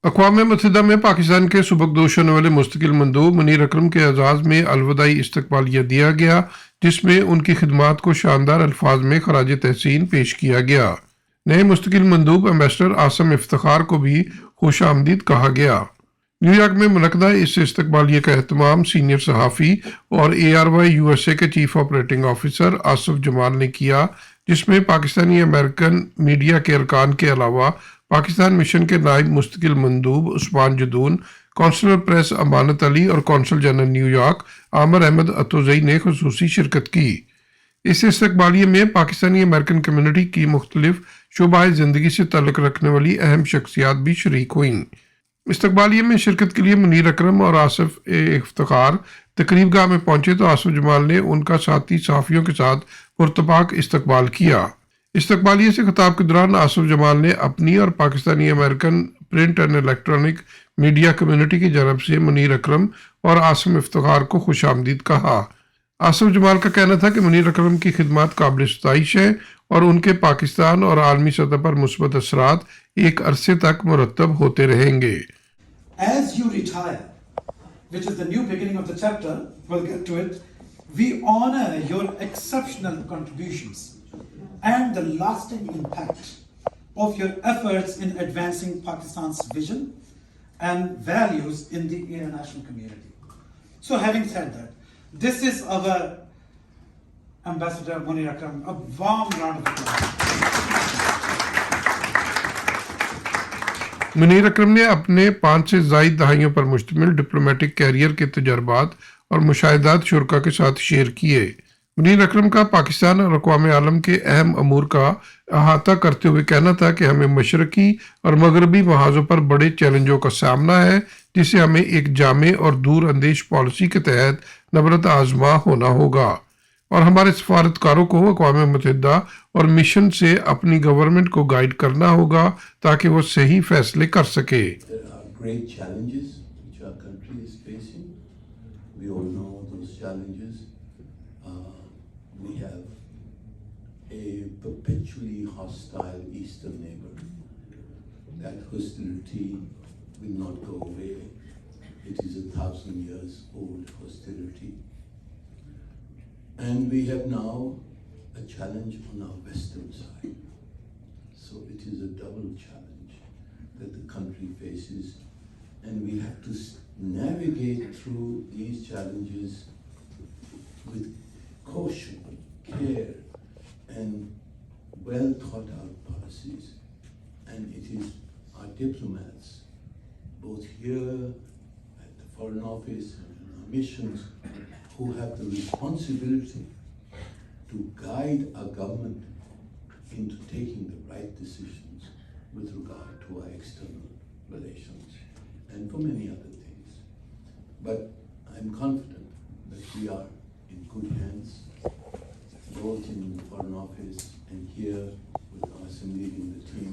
अक़वाम मुत्तहिदा में पाकिस्तान के सुबकदोश होने वाले मुस्तकिल मंदूब मुनीर अकरम के एजाज़ में अलविदाई इस्तकबालिया दिया गया, जिसमें उनकी खिदमात को शानदार अल्फाज में खराज तहसीन पेश किया गया। नए मुस्तकिल मंदूब एम्बेसडर आसम इफ्तिखार को भी खुश आमदीद कहा गया। न्यूयॉर्क में मुनक़दा इस इस्तकबालिया का एहतमाम सीनियर सहाफ़ी और ARY USA के chief operating officer Asif Jamal ने किया, जिसमें पाकिस्तानी अमेरिकन मीडिया के अरकान के अलावा पाकिस्तान मिशन के नायब मुस्तकिल मंदूब उस्मान जदून, कौंसलर प्रेस अमानत अली और consul general New York Aamir Ahmed Atozai ने खुसूसी शिरकत की। इस इस्तकबालिया में पाकिस्तानी अमेरिकन कम्युनिटी की मुख्तलिफ शुबाए ज़िंदगी से ताल्लुक़ रखने वाली अहम शख्सियात भी शरीक हुईं। इस्तकबालिया में शिरकत के लिए मुनीर अकरम और आसिफ इफ्तिखार तकरीबगाह में पहुंचे तो आसिफ जमाल ने उनका साथी सहाफ़ियों के साथ पुरतपाक इस्तकबाल किया। इस्तकबालिया से खिताब के दौरान आसिफ जमाल ने अपनी और Pakistani American print and electronic media community की जानब से मुनीर अकरम और आसिम इफ्तिखार को खुश आमदीद कहा। आसिफ जमाल का कहना था कि मुनीर अकरम की खिदमत काबिल सताइश है और उनके पाकिस्तान और आलमी सतह पर मुस्बत असरात एक अरसे तक मुरतब होते रहेंगे। As you retire, which is the new beginning of the chapter, we'll get to it, we honor your exceptional contributions and the lasting impact of your efforts in advancing Pakistan's vision and values in the international community. So having said that, this is our Ambassador Munir Akram. A warm round of applause. Munir अकरम ने अपने 5 से ज़ायद दहाइयों पर मुश्तमिल diplomatic career के तजर्बात और मुशाहिदात शुरका के साथ share किए। मुनीर अकरम का पाकिस्तान और अक़वाम आलम के अहम अमूर का अहाता करते हुए कहना था कि हमें मशरकी और मगरबी महाजों पर बड़े चैलेंजों का सामना है, जिसे हमें एक जामे और दूर अंदेश पॉलिसी के तहत नबरत आजमा होना होगा और हमारे सफारतकारों को अक़वाम मुत्तहिदा और मिशन से अपनी गवर्नमेंट को गाइड करना होगा ताकि वो सही फैसले कर सके। We have a perpetually hostile eastern neighbor. That hostility will not go away. It is 1,000 years old hostility. And we have now a challenge on our western side. So it is a double challenge that the country faces, and we have to navigate through these challenges with caution, care, and well thought out policies. And it is our diplomats, both here at the Foreign Office and in our missions, who have the responsibility to guide our government into taking the right decisions with regard to our external relations and for many other things. But I'm confident that we are in good hands, both in the Foreign Office and here with Asim leading the team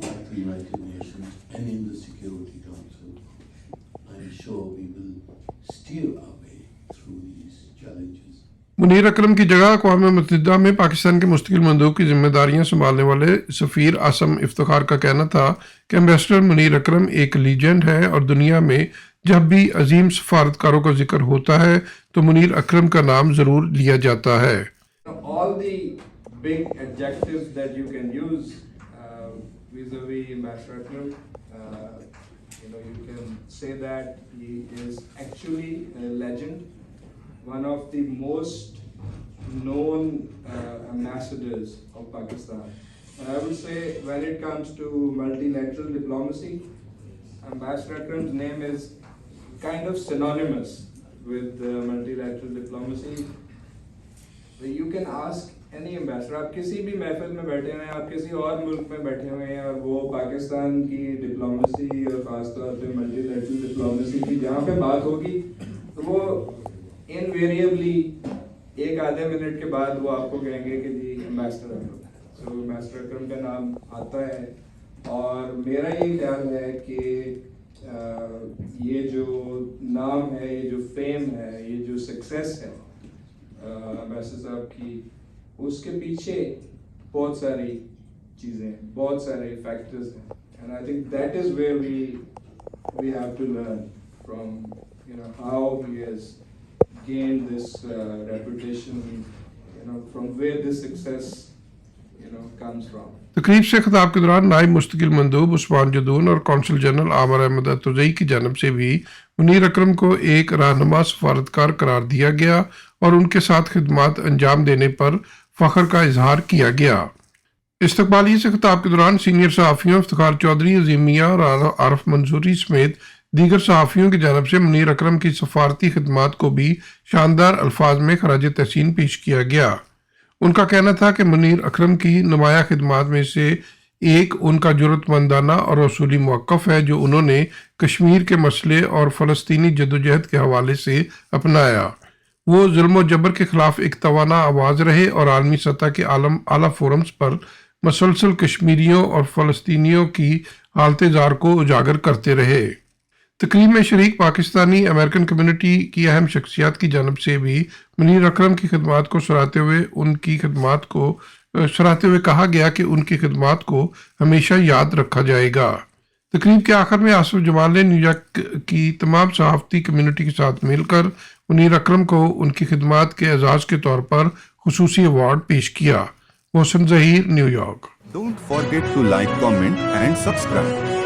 at the United Nations and in the Security Council. I'm sure we will steer our way through these challenges. Munir अकरम की जगह अक़वाम मुत्तहिदा में पाकिस्तान के मुस्तकिल मंदूब की जिम्मेदारियां संभालने वाले सफ़ीर आसम इफ्तिखार का कहना था कि एम्बेसडर मुनीर अकरम एक लीजेंड है और दुनिया में जब भी अजीम सफारतकारों का जिक्र होता है तो मुनीर अकरम का नाम ज़रूर लिया जाता है। All the big adjectives that you can use vis-a-vis Ambassador Akram, you can say that he is actually a legend, one of the most known ambassadors of Pakistan. And I would say when it comes to multilateral diplomacy, Ambassador Akram's name is kind of synonymous with multilateral diplomacy. You can ask any ambassador, आप किसी भी महफिल में बैठे हैं, आप किसी और मुल्क में बैठे हुए हैं और वो पाकिस्तान की डिप्लोमेसी और ख़ासतौर पे मल्टीलेटरल डिप्लोमेसी की जहाँ पे बात होगी तो वो इनवेरिएबली एक आधे मिनट के बाद वो आपको कहेंगे कि जी एम्बेसडर अकरम। सो एम्बेसडर अकरम का नाम आता है और मेरा ये ख्याल है कि ये जो नाम है, ये जो फेम है, ये जो सक्सेस है एम्बेसडर साहब की, उसके पीछे बहुत सारी चीज़ें, बहुत सारे फैक्टर्स हैं, and I think that is where we we have to learn from, how he has gained this reputation, from where this success, comes from. तकरीब से खिताब के दौरान नायब मुस्तकिल मंदूब उस्मान जदून और कौंसल जनरल आमिर अहमद अतुजई की जानब से भी मुनीर अकरम को एक रहनुमा सफारतकार करार दिया गया और उनके साथ खिदमात अंजाम देने पर फख्र का इजहार किया गया। इस्तकबालिये से खिताब के दौरान सीनियर सहाफ़ियों इफ्तिखार चौधरी, अज़ीम मियां और आरिफ मंसूरी समेत दीगर सहाफ़ियों की जानब से मुनीर अकरम की सफारती खिदमात को भी शानदार अल्फाज में खराज तहसीन पेश किया गया। उनका कहना था कि मुनीर अकरम की नुमाया खिदमात में से एक उनका जुर्रतमंदाना और रसूली मौक़िफ़ है जो उन्होंने कश्मीर के मसले और फ़लस्तीनी जदोजहद के हवाले से अपनाया। वो जुल्म और जबर के ख़िलाफ़ एक तवाना आवाज़ रहे और आलमी सतह के आला फोरम्स पर मसलसल कश्मीरियों और फ़लस्तीनियों की हालत ज़ार को उजागर करते रहे। तकरीब में शरीक पाकिस्तानी अमेरिकन कम्युनिटी की अहम शख्सियात की जानब से भी मुनीर अकरम की खिदमात को सराहते हुए कहा गया कि उनकी खिदमात को हमेशा याद रखा जाएगा। तकरीब के आखिर में आसिफ जमाल ने न्यूयॉर्क की तमाम सहाफ़ती कम्युनिटी के साथ मिलकर मुनीर अकरम को उनकी खिदमात के एजाज़ के तौर पर खुसूसी अवार्ड पेश किया। Mohsin Zaheer, New York. Don't forget to like, comment and subscribe.